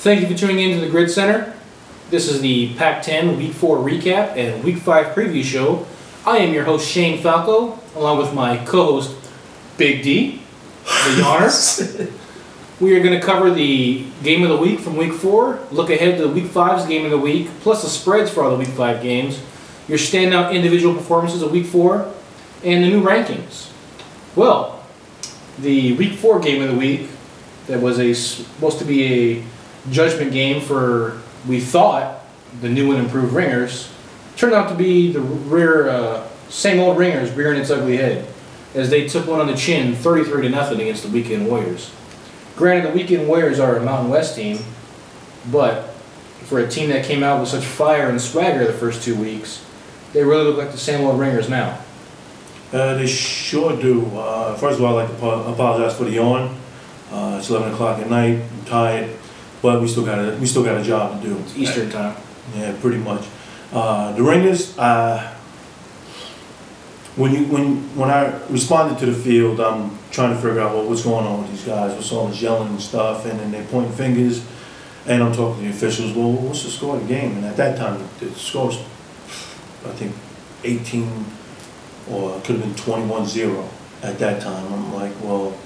Thank you for tuning in to the GridCenter. This is the Pac-10 Week 4 recap and Week 5 preview show. I am your host, Shane Falco, along with my co-host, Big D, the Yawner. We are going to cover the game of the week from Week 4, look ahead to the Week 5's game of the week, plus the spreads for all the Week 5 games, your standout individual performances of Week 4, and the new rankings. Well, the Week 4 game of the week, that was supposed to be a judgment game for, we thought, the new and improved Ringers, turned out to be the same old Ringers rearing its ugly head, as they took one on the chin 33-0 against the Weekend Warriors. Granted, the Weekend Warriors are a Mountain West team, but for a team that came out with such fire and swagger the first 2 weeks, they really look like the same old Ringers now. They sure do. First of all, I'd like to apologize for the yawn. It's 11 o'clock at night. I'm tired, but we still got a job to do. It's Eastern time. Yeah, pretty much. The Ringers. When I responded to the field, I'm trying to figure out what's going on with these guys. What's all this yelling and stuff, and then they pointing fingers, and I'm talking to the officials. Well, what's the score of the game? And at that time, the score was, I think, 18, or it could have been 21-0 at that time. I'm like, well,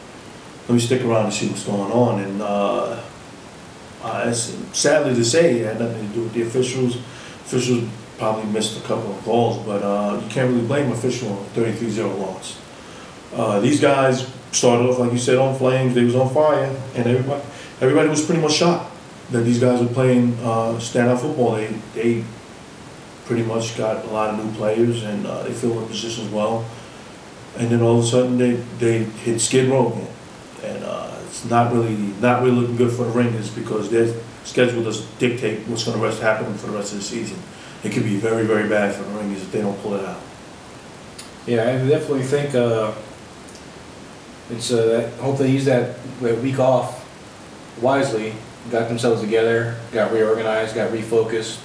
let me stick around and see what's going on. And sadly to say, it had nothing to do with the officials. Officials probably missed a couple of calls, but you can't really blame official on a 33-0 loss. These guys started off, like you said, on flames. They was on fire, and everybody was pretty much shocked that these guys were playing standout football. They pretty much got a lot of new players, and they filled their positions well. And then all of a sudden, they hit skid row again, and it's not really looking good for the Ringers, because their schedule doesn't dictate what's going to happen for the rest of the season. It could be very, very bad for the Ringers if they don't pull it out. Yeah, I definitely think hope they use that week off wisely, got themselves together, got reorganized, got refocused.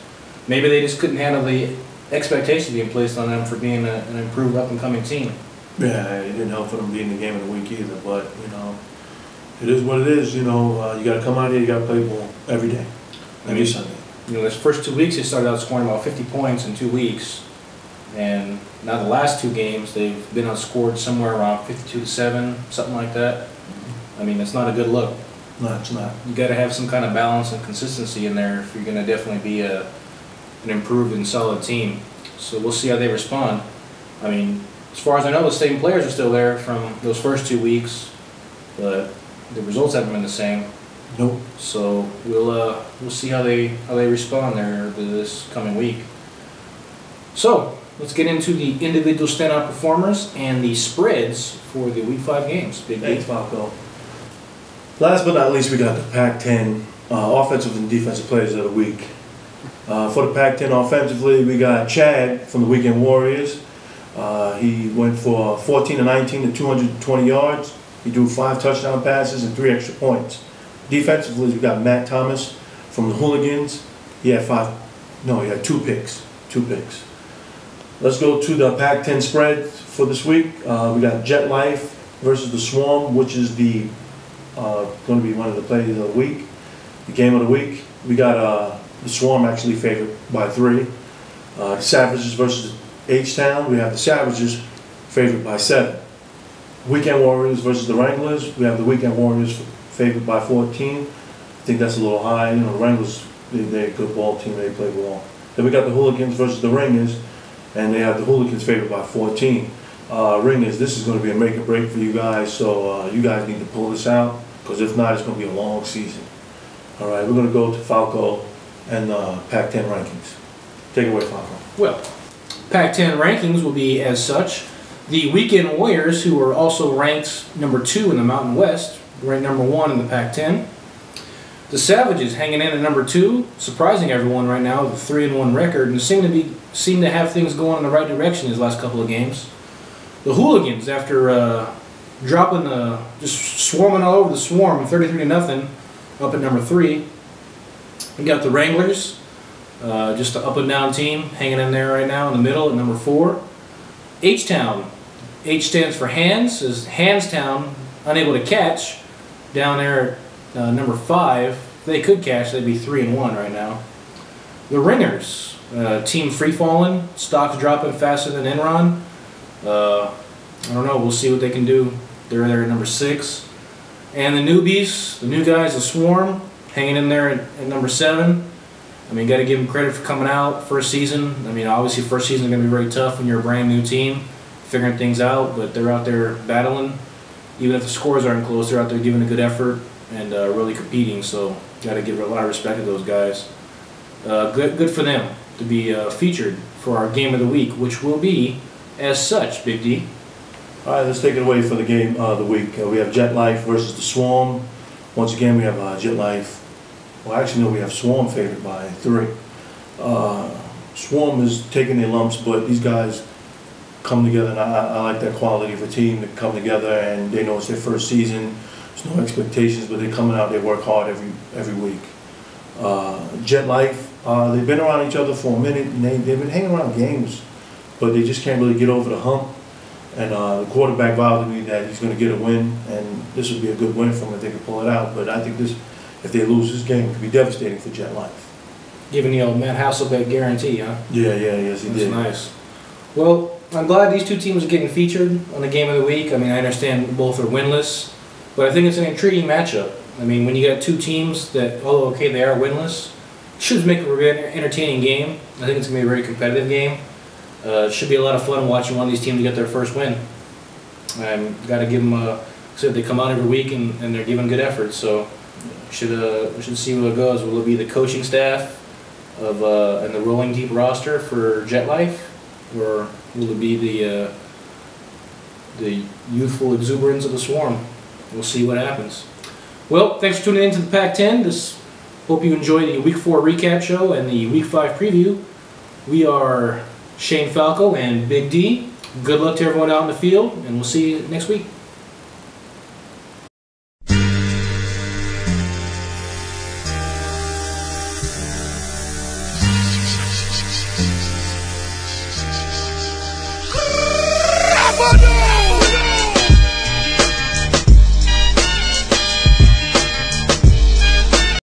Maybe they just couldn't handle the expectation being placed on them for being an improved up-and-coming team. Yeah, it didn't help for them being the game of the week either, but, it is what it is. You got to come out here, you got to play ball every day, every Sunday. This first 2 weeks, they started out scoring about 50 points in 2 weeks. And now the last 2 games, they've been outscored somewhere around 52-7, something like that. I mean, it's not a good look. No, it's not. You got to have some kind of balance and consistency in there if you're going to definitely be an improved and solid team. So we'll see how they respond. I mean, as far as I know, the same players are still there from those first 2 weeks, but the results haven't been the same. Nope. So we'll see how they respond there this coming week. So let's get into the individual standout performers and the spreads for the Week 5 games. Thanks, Falco. Last but not least, we got the Pac-10 offensive and defensive players of the week. For the Pac-10 offensively, we got Chad from the Weekend Warriors. He went for 14 of 19 to 220 yards. He threw 5 touchdown passes and 3 extra points. Defensively, we got Matt Thomas from the Hooligans. He had 2 picks. 2 picks. Let's go to the Pac-10 spread for this week. We got Jet Life versus the Swarm, which is going to be one of the plays of the week. The game of the week, we got the Swarm actually favored by 3. The Savages versus H-Town, we have the Savages favored by 7. Weekend Warriors versus the Wranglers, we have the Weekend Warriors favored by 14. I think that's a little high. The Wranglers, they're a good ball team. They play ball. Then we got the Hooligans versus the Ringers, and they have the Hooligans favored by 14. Ringers, this is going to be a make or break for you guys, so you guys need to pull this out, because if not, it's going to be a long season. All right, we're going to go to Falco and Pac-10 rankings. Take it away, Falco. Well, Pac-10 rankings will be as such. The Weekend Warriors, who are also ranked number 2 in the Mountain West, ranked number 1 in the Pac-10. The Savages hanging in at number 2, surprising everyone right now with a 3-1 record, and seem to have things going in the right direction these last couple of games. The Hooligans, after just swarming all over the Swarm, 33-0, up at number 3. We got the Wranglers, just an up and down team, hanging in there right now in the middle at number 4. H-Town, H stands for Hands, is Hanstown, unable to catch, down there at number 5, if they could cash, they'd be 3-1 right now. The Ringers, team free falling, stocks dropping faster than Enron. I don't know. We'll see what they can do. They're there at number 6. And the newbies, the new guys, the Swarm, hanging in there at number 7. I mean, got to give them credit for coming out first season. I mean, obviously first season is going to be very tough when you're a brand new team, figuring things out. But they're out there battling. Even if the scores aren't close, they're out there giving a good effort and really competing. So got to give a lot of respect to those guys. Good for them to be featured for our game of the week, which will be as such, Big D. All right, let's take it away for the game of the week. We have Jet Life versus the Swarm. Once again, we have Jet Life. Well, actually, no, we have Swarm favored by 3. Swarm is taking their lumps, but these guys come together, and I like that quality of a team to come together, and they know it's their first season. There's no expectations, but they're coming out, they work hard every week. Jet Life, they've been around each other for a minute, and they've been hanging around games, but they just can't really get over the hump. And the quarterback vowed to me that he's going to get a win, and this would be a good win for him if they can pull it out. But I think if they lose this game, it could be devastating for Jet Life. Giving the old Matt Hasselbeck guarantee, huh? Yes, he did. That's nice. Well, I'm glad these two teams are getting featured on the game of the week. I mean, I understand both are winless, but I think it's an intriguing matchup. I mean, when you got two teams that, although okay, they are winless, should make it a very entertaining game. I think it's going to be a very competitive game. It should be a lot of fun watching one of these teams get their first win. Got to give them they come out every week and they're giving good effort. So we should see what it goes. Will it be the coaching staff of and the rolling deep roster for Jet Life, or will it be the youthful exuberance of the Swarm? We'll see what happens. Well, thanks for tuning in to the Pac-10. Hope you enjoy the Week 4 recap show and the Week 5 preview. We are Shane Falco and Big D. Good luck to everyone out in the field, and we'll see you next week.